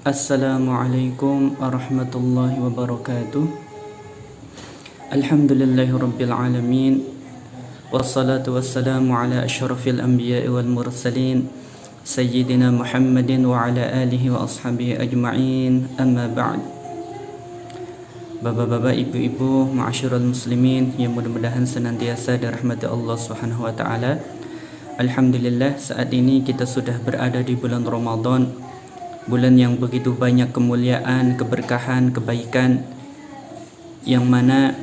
Assalamualaikum warahmatullahi wabarakatuh. Alhamdulillahirabbil alamin. Wassalatu wassalamu ala asyrafil anbiya'i wal mursalin sayyidina Muhammadin wa ala alihi wa ashabihi ajma'in. Amma ba'd. Bapak-bapak, ibu-ibu, ma'asyiral muslimin yang mudah-mudahan senantiasa dirahmati Allah Subhanahu wa taala. Alhamdulillah, saat ini kita sudah berada di bulan Ramadan, bulan yang begitu banyak kemuliaan, keberkahan, kebaikan, yang mana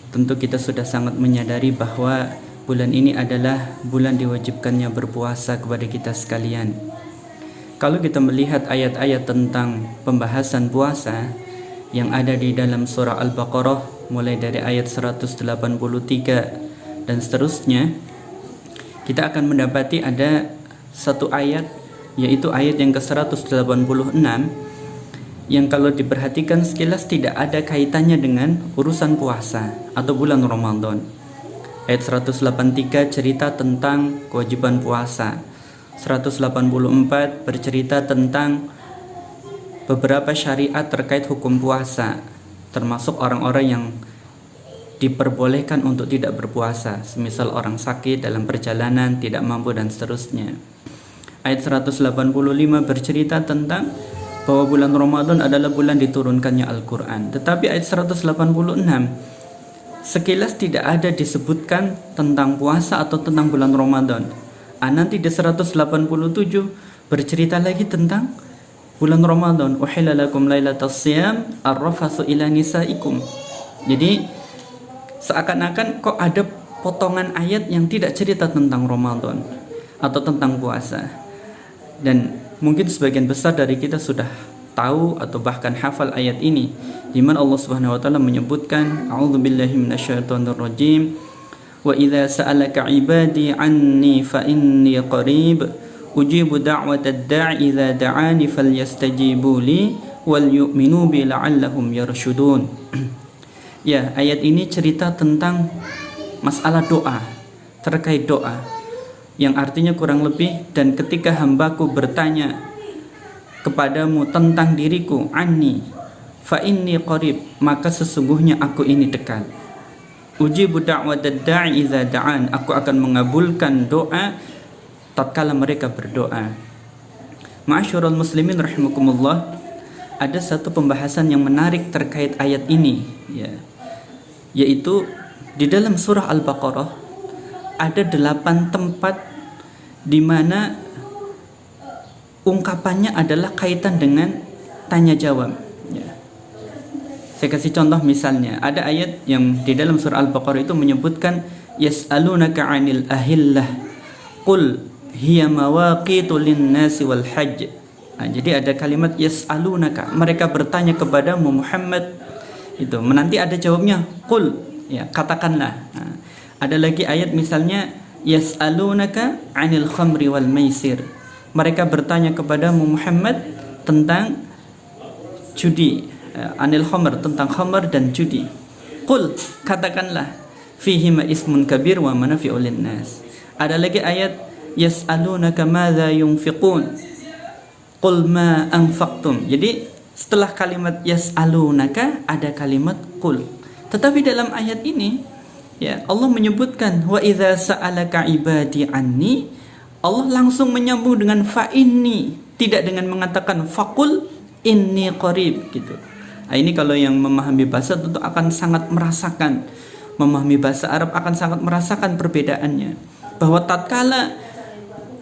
tentu kita sudah sangat menyadari bahwa bulan ini adalah bulan diwajibkannya berpuasa kepada kita sekalian. Kalau kita melihat ayat-ayat tentang pembahasan puasa yang ada di dalam surah Al-Baqarah mulai dari ayat 183 dan seterusnya, kita akan mendapati ada satu ayat, yaitu ayat yang ke-186, yang kalau diperhatikan sekilas tidak ada kaitannya dengan urusan puasa atau bulan Ramadan. Ayat 183 cerita tentang kewajiban puasa, 184 bercerita tentang beberapa syariat terkait hukum puasa, termasuk orang-orang yang diperbolehkan untuk tidak berpuasa, semisal orang sakit, dalam perjalanan, tidak mampu, dan seterusnya. Ayat 185 bercerita tentang bahwa bulan Ramadan adalah bulan diturunkannya Al-Quran. Tetapi ayat 186 sekilas tidak ada disebutkan tentang puasa atau tentang bulan Ramadan. Nanti di 187 bercerita lagi tentang bulan Ramadan. Uhilla lakum lailatas siyam ar-rafatsu ila nisaikum. Jadi seakan-akan kok ada potongan ayat yang tidak cerita tentang Ramadan atau tentang puasa. Dan mungkin sebagian besar dari kita sudah tahu atau bahkan hafal ayat ini, di mana Allah Subhanahu wa taala menyebutkan, a'udzubillahi minasyaitonirrajim, wa idza sa'alaka 'ibadi 'anni fa inni qarib ujibu da'watad da'i idza da'ani falyastajibu li wal yu'minu bi la'allahum yarshudun. Ya, ayat ini cerita tentang masalah doa, terkait doa, yang artinya kurang lebih, dan ketika hambaku bertanya kepadamu tentang diriku, anni fa inni qarib, maka sesungguhnya aku ini dekat. Ujibu da'watad da'i idza da'an, aku akan mengabulkan doa tatkala mereka berdoa. Ma'asyiral muslimin rahimakumullah, ada satu pembahasan yang menarik terkait ayat ini, ya, yaitu di dalam surah Al-Baqarah ada 8 tempat di mana ungkapannya adalah kaitan dengan tanya jawab, ya. Saya kasih contoh, misalnya ada ayat yang di dalam surah Al-Baqarah itu menyebutkan yas'alunaka 'anil ahillah qul hiya mawaqitu lin-nasi wal hajj. Jadi ada kalimat yas'alunaka, mereka bertanya kepadamu Muhammad, itu nanti ada jawabnya qul, ya, katakanlah. Ada lagi ayat misalnya yas'alunaka 'anil khamri wal maisir, mereka bertanya kepadamu Muhammad tentang judi, anil khamr, tentang khamr dan judi. Qul, katakanlah, fihima ismun kabir wa manafi'u linnas. Ada lagi ayat yas'alunaka madza yunfiqun qul ma anfaqtum. Jadi setelah kalimat yas'alunaka ada kalimat qul. Tetapi dalam ayat ini, ya, Allah menyebutkan wa idza sa'alaka ibadi anni, Allah langsung menyambung dengan fa inni, tidak dengan mengatakan faqul inni qarib, gitu. Ini kalau yang memahami bahasa tentu akan sangat merasakan, memahami bahasa Arab akan sangat merasakan perbedaannya, bahwa tatkala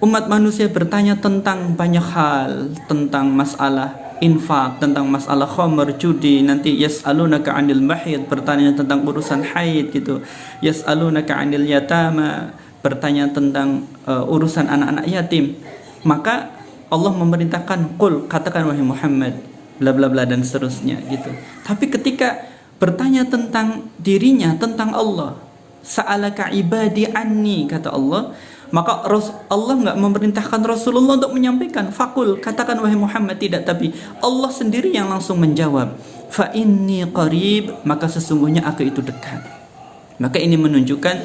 umat manusia bertanya tentang banyak hal, tentang masalah infak, tentang masalah khamr, judi, nanti yas'alunaka 'anil mahid, bertanya tentang urusan haid, gitu. Yas'alunaka 'anil yatama, bertanya tentang urusan anak-anak yatim. Maka Allah memerintahkan qul, katakan wahai Muhammad, bla bla bla dan seterusnya, gitu. Tapi ketika bertanya tentang dirinya, tentang Allah, sa'alaka ibadi anni, kata Allah, maka Allah nggak memerintahkan Rasulullah untuk menyampaikan fakul, katakan wahai Muhammad, tidak, tapi Allah sendiri yang langsung menjawab fa inni qarib, maka sesungguhnya aku itu dekat. Maka ini menunjukkan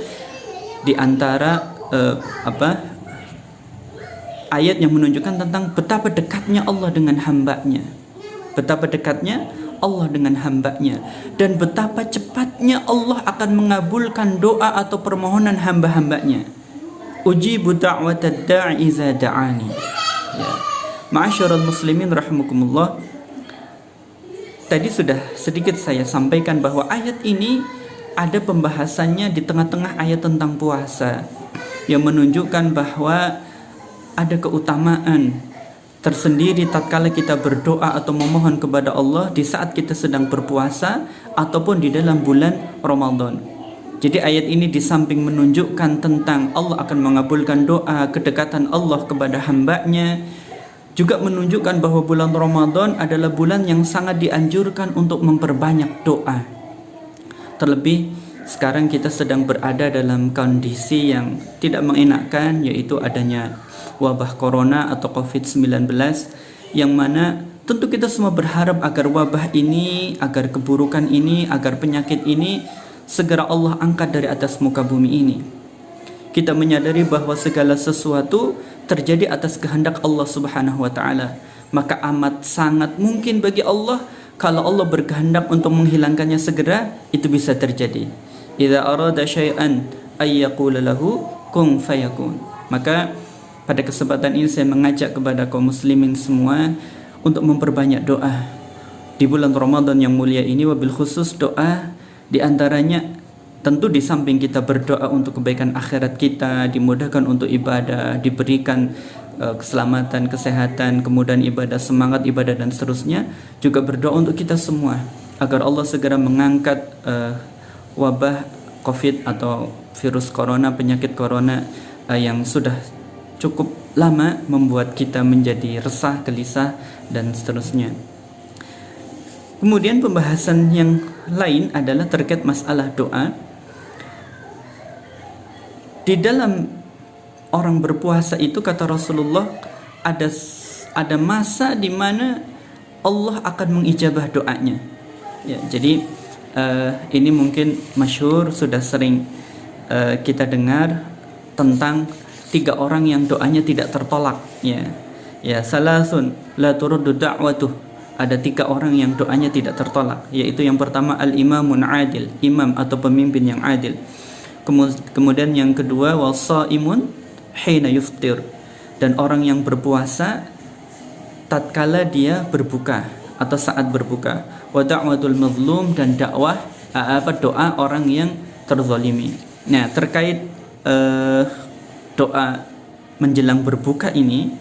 di antara ayat yang menunjukkan tentang betapa dekatnya Allah dengan hambanya. betapa dekatnya Allah dengan hambanya, dan betapa cepatnya Allah akan mengabulkan doa atau permohonan hamba-hambanya. Ujibu da'watad da'i iza da'ani. Ya. Ma'asyiral muslimin rahimakumullah. Tadi sudah sedikit saya sampaikan bahwa ayat ini ada pembahasannya di tengah-tengah ayat tentang puasa, yang menunjukkan bahwa ada keutamaan tersendiri tatkala kita berdoa atau memohon kepada Allah di saat kita sedang berpuasa ataupun di dalam bulan Ramadan. Jadi ayat ini di samping menunjukkan tentang Allah akan mengabulkan doa, kedekatan Allah kepada hambanya, juga menunjukkan bahwa bulan Ramadan adalah bulan yang sangat dianjurkan untuk memperbanyak doa. Terlebih sekarang kita sedang berada dalam kondisi yang tidak mengenakan, yaitu adanya wabah corona atau COVID-19, yang mana tentu kita semua berharap agar wabah ini, agar keburukan ini, agar penyakit ini segera Allah angkat dari atas muka bumi ini. Kita menyadari bahwa segala sesuatu terjadi atas kehendak Allah Subhanahu wa taala. Maka amat sangat mungkin bagi Allah kalau Allah berkehendak untuk menghilangkannya segera, itu bisa terjadi. Idza arada syai'an ay yaqula lahu kun fayakun. Maka pada kesempatan ini saya mengajak kepada kaum muslimin semua untuk memperbanyak doa di bulan Ramadan yang mulia ini, wabil khusus doa di antaranya tentu di samping kita berdoa untuk kebaikan akhirat kita, dimudahkan untuk ibadah, diberikan keselamatan, kesehatan, kemudahan ibadah, semangat ibadah dan seterusnya, juga berdoa untuk kita semua agar Allah segera mengangkat wabah COVID atau virus corona, penyakit corona yang sudah cukup lama membuat kita menjadi resah, gelisah dan seterusnya. Kemudian pembahasan yang lain adalah terkait masalah doa. Di dalam orang berpuasa itu, kata Rasulullah, ada masa di mana Allah akan mengijabah doanya. Ya, jadi ini mungkin masyhur, sudah sering kita dengar tentang 3 orang yang doanya tidak tertolak. Ya, salasun la turuddu da'watuh. Ada 3 orang yang doanya tidak tertolak, yaitu yang pertama al-imamun adil, imam atau pemimpin yang adil. Kemudian yang kedua wasaimun hina yuftir, dan orang yang berpuasa tatkala dia berbuka atau saat berbuka. Wa da'watul mazlum, dan dakwah doa orang yang terzalimi. Nah, terkait doa menjelang berbuka ini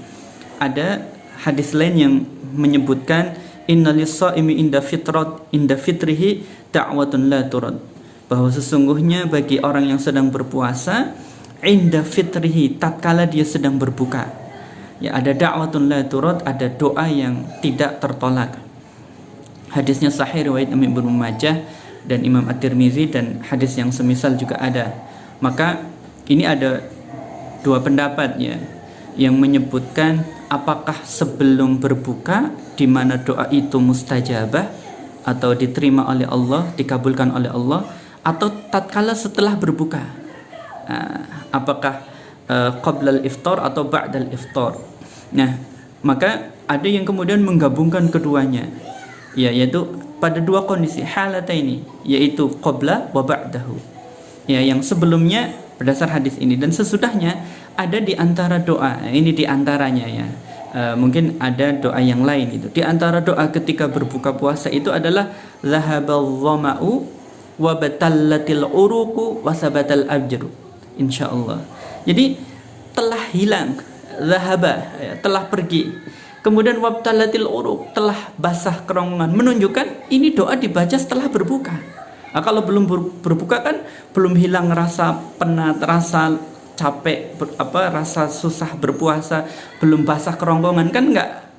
ada hadis lain yang menyebutkan innalis-shaimi inda fitrihi da'watun la turad, bahwa sesungguhnya bagi orang yang sedang berpuasa inda fitrihi, tatkala dia sedang berbuka, ya ada da'watun la turad, ada doa yang tidak tertolak. Hadisnya sahih riwayat Imam Ibnu Majah dan Imam At-Tirmizi, dan hadis yang semisal juga ada. Maka ini ada 2 pendapat ya yang menyebutkan apakah sebelum berbuka di mana doa itu mustajabah atau diterima oleh Allah, dikabulkan oleh Allah, atau tatkala setelah berbuka. Apakah qabla al-iftar atau ba'da al-iftar. Nah, maka ada yang kemudian menggabungkan keduanya, ya, yaitu pada 2 kondisi halataini, yaitu qabla wa ba'dahu. Ya, yang sebelumnya berdasar hadis ini dan sesudahnya ada di antara doa. Ini di antaranya ya. Mungkin ada doa yang lain itu. Di antara doa ketika berbuka puasa itu adalah zahabal dhama'u wa batallatil uruqu wa sabatal ajru, insyaallah. Jadi telah hilang, zahaba ya, telah pergi. Kemudian wabtalatil uruq, telah basah kerongkongan, menunjukkan ini doa dibaca setelah berbuka. Nah, kalau belum berbuka kan belum hilang rasa penat, rasa capek, rasa susah berpuasa, belum basah kerongkongan, kan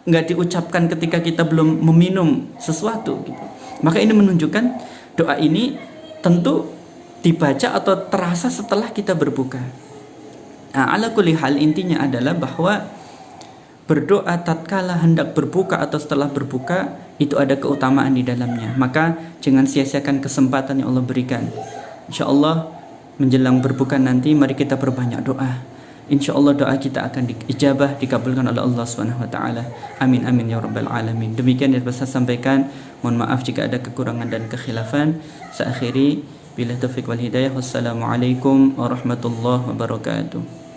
nggak diucapkan ketika kita belum meminum sesuatu gitu. Maka ini menunjukkan doa ini tentu dibaca atau terasa setelah kita berbuka. Nah, ala kulli hal, intinya adalah bahwa berdoa tatkala hendak berbuka atau setelah berbuka itu ada keutamaan di dalamnya. Maka jangan sia-siakan kesempatan yang Allah berikan. Insyaallah menjelang berbuka nanti mari kita perbanyak doa. insyaallah doa kita akan diijabah, dikabulkan oleh Allah Subhanahu wa taala. Amin amin ya rabbal alamin. Demikian yang bisa saya sampaikan. Mohon maaf jika ada kekurangan dan kekhilafan. Saya akhiri bila taufiq wal hidayah. Wassalamualaikum warahmatullahi wabarakatuh.